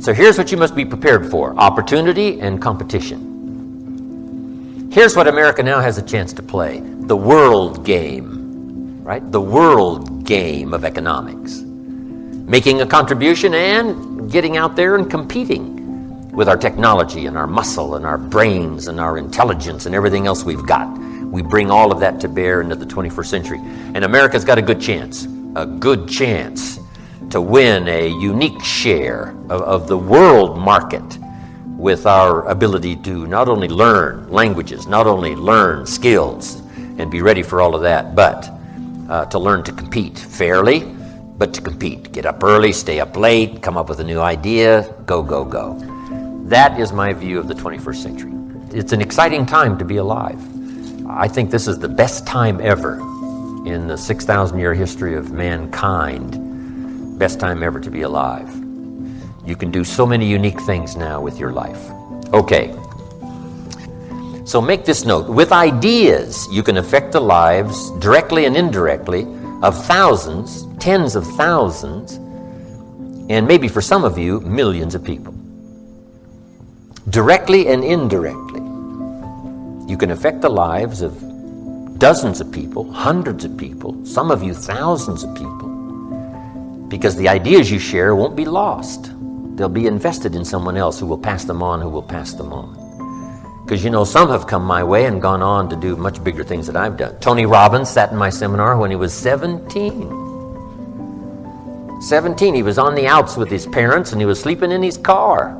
So here's what you must be prepared for: opportunity and competition. Here's what America now has a chance to play: the world game, right? The world game of economics. Making a contribution and getting out there and competing with our technology and our muscle and our brains and our intelligence and everything else we've got. We bring all of that to bear into the 21st century. And America's got a good chance to win a unique share of the world market with our ability to not only learn languages, not only learn skills and be ready for all of that, but to learn to compete fairly, but to compete. Get up early, stay up late, come up with a new idea, go, go, go. That is my view of the 21st century. It's an exciting time to be alive. I think this is the best time ever in the 6,000-year history of mankind. Best time ever to be alive. You can do so many unique things now with your life. Okay. So make this note. With ideas, you can affect the lives, directly and indirectly, of thousands, tens of thousands, and maybe for some of you, millions of people. Directly and indirectly, you can affect the lives of dozens of people, hundreds of people, some of you thousands of people, because the ideas you share won't be lost. They'll be invested in someone else who will pass them on, who will pass them on. Because, you know, some have come my way and gone on to do much bigger things than I've done. Tony Robbins sat in my seminar when he was 17. 17, he was on the outs with his parents and he was sleeping in his car.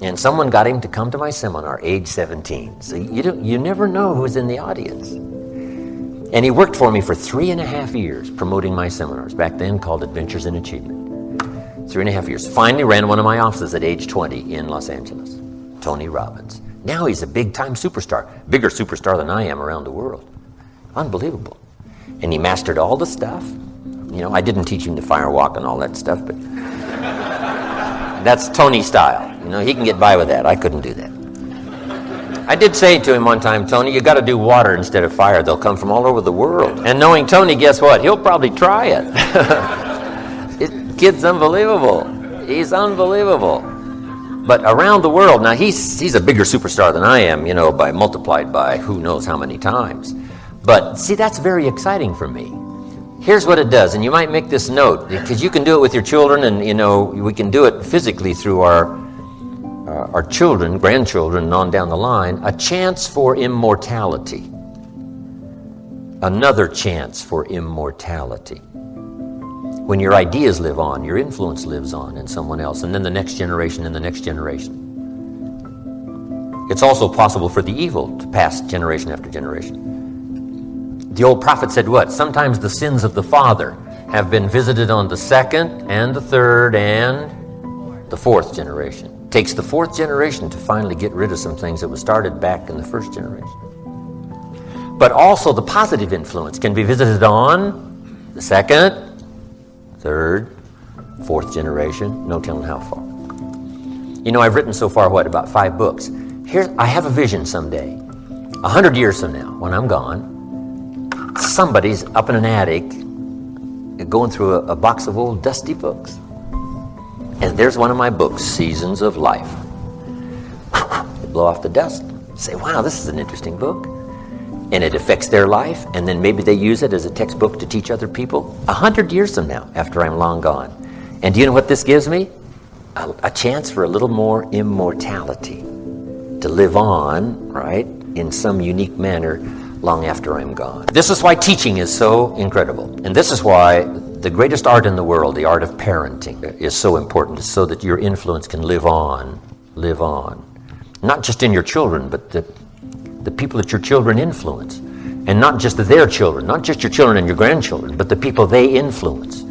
And someone got him to come to my seminar, age 17. So you never know who's in the audience. And he worked for me for 3.5 years promoting my seminars, back then called Adventures in Achievement. 3.5 years. Finally ran one of my offices at age 20 in Los Angeles. Tony Robbins. Now he's a big-time superstar, bigger superstar than I am around the world. Unbelievable. And he mastered all the stuff. You know, I didn't teach him to fire walk and all that stuff, but that's Tony style. You know, he can get by with that. I couldn't do that. I did say to him one time, Tony, you got to do water instead of fire. They'll come from all over the world. And knowing Tony, guess what? He'll probably try it. Kid's unbelievable. He's unbelievable. But around the world, now he's a bigger superstar than I am, you know, multiplied by who knows how many times. But see, that's very exciting for me. Here's what it does, and you might make this note, because you can do it with your children, and, you know, we can do it physically through our children, grandchildren, and on down the line. A chance for immortality. Another chance for immortality. When your ideas live on, your influence lives on in someone else, and then the next generation and the next generation. It's also possible for the evil to pass generation after generation. The old prophet said what? Sometimes the sins of the father have been visited on the second and the third and the fourth generation. It takes the fourth generation to finally get rid of some things that were started back in the first generation. But also the positive influence can be visited on the second, third, fourth generation, no telling how far. You know, I've written so far, about 5 books. I have a vision someday, 100 years from now, when I'm gone, somebody's up in an attic going through a box of old dusty books. And there's one of my books, Seasons of Life. They blow off the dust, say, wow, this is an interesting book. And it affects their life, and then maybe they use it as a textbook to teach other people 100 years from now, after I'm long gone. And do you know what this gives me? A chance for a little more immortality, to live on, right, in some unique manner long after I'm gone. This is why teaching is so incredible. And this is why the greatest art in the world, the art of parenting, is so important, so that your influence can live on. Not just in your children, but the people that your children influence. And not just their children, not just your children and your grandchildren, but the people they influence.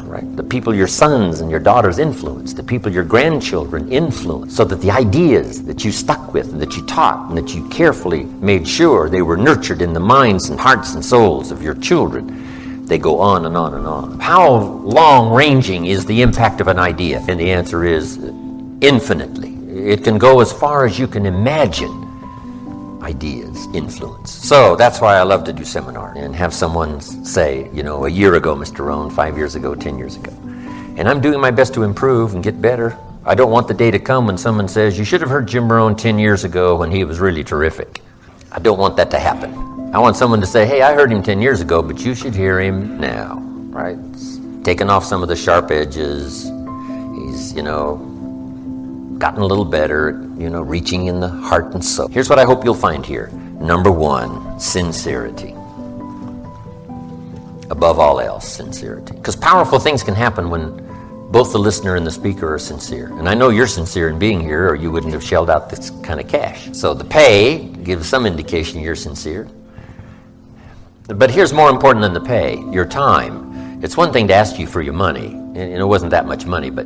Right? The people your sons and your daughters influence, the people your grandchildren influence, so that the ideas that you stuck with and that you taught and that you carefully made sure they were nurtured in the minds and hearts and souls of your children, they go on and on and on. How long-ranging is the impact of an idea? And the answer is infinitely. It can go as far as you can imagine. ideas influence. So that's why I love to do seminars and have someone say, a year ago, Mr. Rohn, 5 years ago, 10 years ago. And I'm doing my best to improve and get better. I don't want the day to come when someone says, you should have heard Jim Rohn 10 years ago when he was really terrific. I don't want that to happen. I want someone to say, hey, I heard him 10 years ago, but you should hear him now, right? Taking off some of the sharp edges. He's, gotten a little better, reaching in the heart and soul. Here's what I hope you'll find here. Number one, sincerity. Above all else, sincerity. Because powerful things can happen when both the listener and the speaker are sincere. And I know you're sincere in being here, or you wouldn't have shelled out this kind of cash. So the pay gives some indication you're sincere. But here's more important than the pay, your time. It's one thing to ask you for your money, and it wasn't that much money, but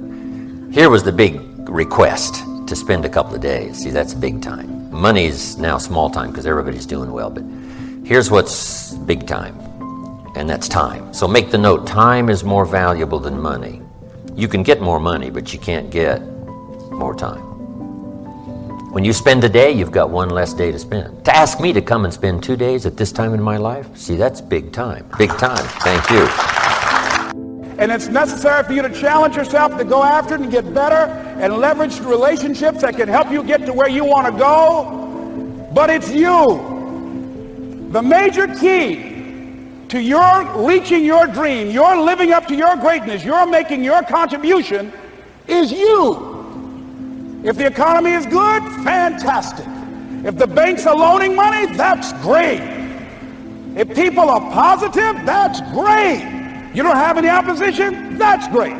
here was the big request to spend a couple of days. See, that's big time. Money's now small time because everybody's doing well, but here's what's big time, and that's time. So make the note, time is more valuable than money. You can get more money, but you can't get more time. When you spend a day, you've got one less day to spend. To ask me to come and spend 2 days at this time in my life, see, that's big time. Big time. Thank you. And it's necessary for you to challenge yourself to go after it and get better and leverage relationships that can help you get to where you want to go. But it's you. The major key to your reaching your dream, your living up to your greatness, your making your contribution is you. If the economy is good, fantastic. If the banks are loaning money, that's great. If people are positive, that's great. You don't have any opposition, that's great.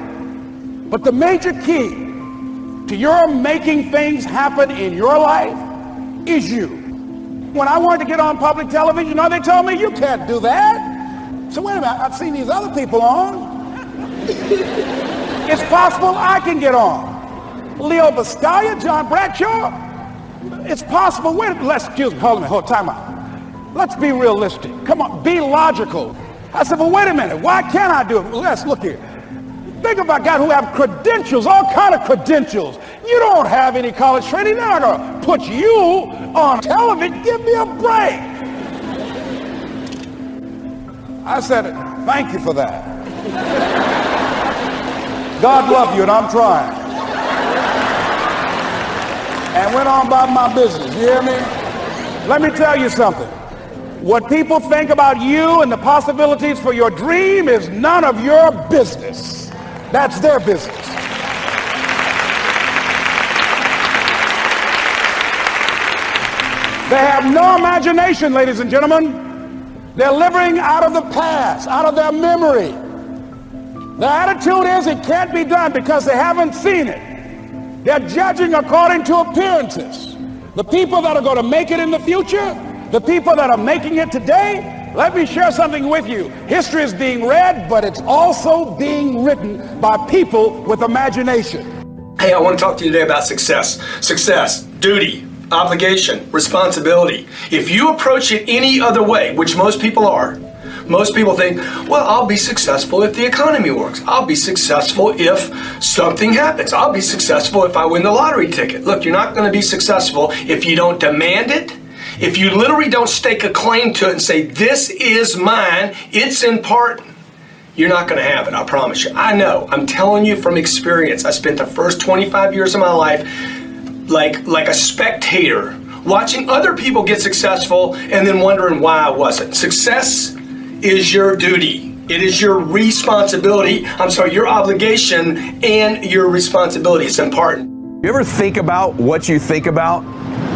But the major key to your making things happen in your life is you. When I wanted to get on public television, they told me, you can't do that. So wait a minute, I've seen these other people on. It's possible I can get on. Leo Buscaglia, John Bradshaw. It's possible. Excuse me, hold time out. Let's be realistic. Come on, be logical. I said, well, wait a minute, why can't I do it? Well, let's look here. Think about guys who have credentials, all kind of credentials. You don't have any college training. They're not going to put you on television. Give me a break. I said, thank you for that. God love you, and I'm trying. And went on about my business, you hear me? Let me tell you something. What people think about you and the possibilities for your dream is none of your business. That's their business. They have no imagination, ladies and gentlemen. They're living out of the past, out of their memory. Their attitude is it can't be done because they haven't seen it. They're judging according to appearances. The people that are going to make it in the future, the people that are making it today, let me share something with you. History is being read, but it's also being written by people with imagination. Hey, I want to talk to you today about success. Success, duty, obligation, responsibility. If you approach it any other way, which most people are, most people think, well, I'll be successful if the economy works. I'll be successful if something happens. I'll be successful if I win the lottery ticket. Look, you're not going to be successful if you don't demand it. If you literally don't stake a claim to it and say, this is mine, it's important, you're not going to have it, I promise you. I know, I'm telling you from experience. I spent the first 25 years of my life like a spectator, watching other people get successful and then wondering why I wasn't. Success is your duty. It is your responsibility. Your obligation and your responsibility. It's important. You ever think about what you think about?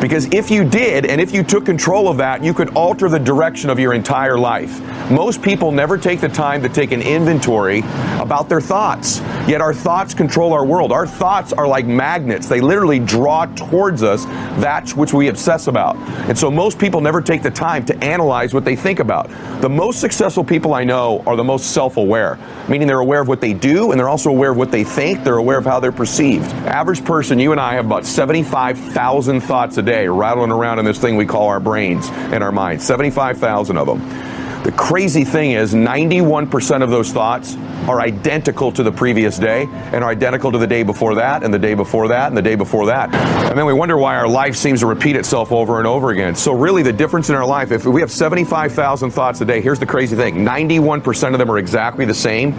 Because if you did, and if you took control of that, you could alter the direction of your entire life. Most people never take the time to take an inventory about their thoughts. Yet our thoughts control our world. Our thoughts are like magnets. They literally draw towards us that which we obsess about. And so most people never take the time to analyze what they think about. The most successful people I know are the most self-aware, meaning they're aware of what they do and they're also aware of what they think. They're aware of how they're perceived. Average person, you and I have about 75,000 thoughts a day rattling around in this thing we call our brains and our minds, 75,000 of them. The crazy thing is 91% of those thoughts are identical to the previous day and are identical to the day before that and the day before that and the day before that. And then we wonder why our life seems to repeat itself over and over again. So really the difference in our life, if we have 75,000 thoughts a day, here's the crazy thing, 91% of them are exactly the same.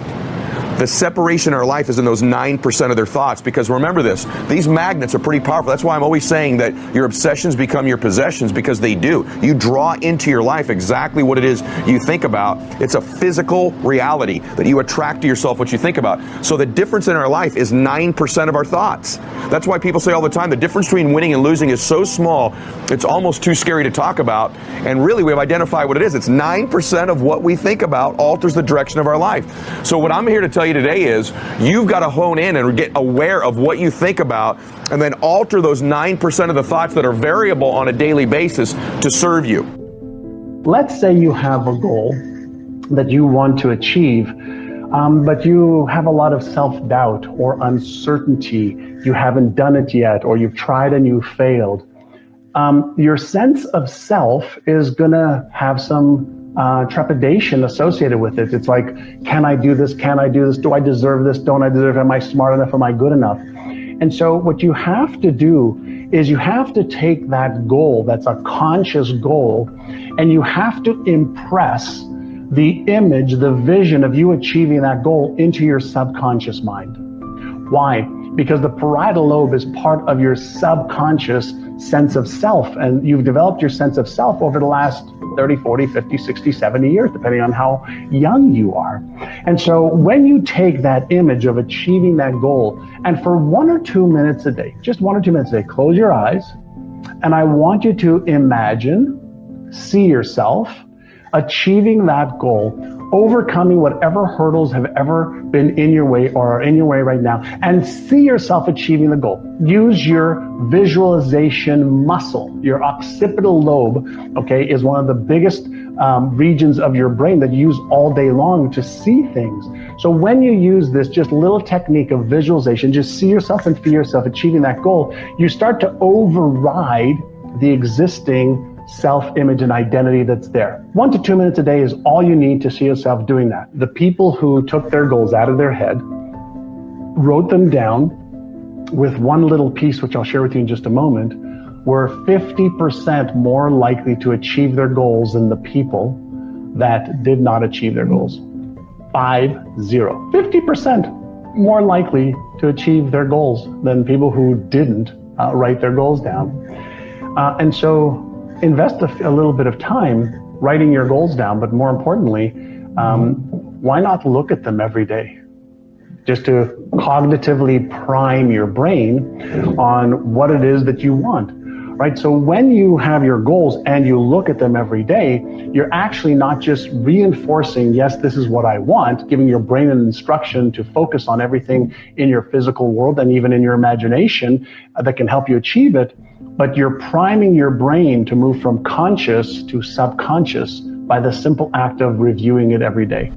The separation in our life is in those 9% of their thoughts, because remember this, these magnets are pretty powerful. That's why I'm always saying that your obsessions become your possessions, because they do. You draw into your life exactly what it is you think about. It's a physical reality that you attract to yourself what you think about. So the difference in our life is 9% of our thoughts. That's why people say all the time, the difference between winning and losing is so small, it's almost too scary to talk about. And really, we've identified what it is. It's 9% of what we think about alters the direction of our life. So what I'm here to tell you today is you've got to hone in and get aware of what you think about and then alter those 9% of the thoughts that are variable on a daily basis to serve you. Let's say you have a goal that you want to achieve, but you have a lot of self-doubt or uncertainty. You haven't done it yet, or you've tried and you failed. Your sense of self is going to have some trepidation associated with it. It's like, can I do this? Can I do this? Do I deserve this? Don't I deserve it? Am I smart enough? Am I good enough? And so what you have to do is you have to take that goal, that's a conscious goal, and you have to impress the image, the vision of you achieving that goal into your subconscious mind. Why? Because the parietal lobe is part of your subconscious sense of self, and you've developed your sense of self over the last 30, 40, 50, 60, 70 years, depending on how young you are. And so when you take that image of achieving that goal, and for 1 or 2 minutes a day, just 1 or 2 minutes a day, close your eyes, and I want you to imagine, see yourself achieving that goal, overcoming whatever hurdles have ever been in your way or are in your way right now, and see yourself achieving the goal. Use your visualization muscle. Your occipital lobe, okay, is one of the biggest regions of your brain that you use all day long to see things. So when you use this just little technique of visualization, just see yourself and feel yourself achieving that goal, you start to override the existing self-image and identity that's there. 1 to 2 minutes a day is all you need to see yourself doing that. The people who took their goals out of their head, wrote them down with one little piece, which I'll share with you in just a moment, were 50% more likely to achieve their goals than the people that did not achieve their goals. 50% more likely to achieve their goals than people who didn't write their goals down. And so invest a little bit of time writing your goals down, but more importantly, why not look at them every day? Just to cognitively prime your brain on what it is that you want, right? So when you have your goals and you look at them every day, you're actually not just reinforcing, yes, this is what I want, giving your brain an instruction to focus on everything in your physical world and even in your imagination that can help you achieve it, but you're priming your brain to move from conscious to subconscious by the simple act of reviewing it every day.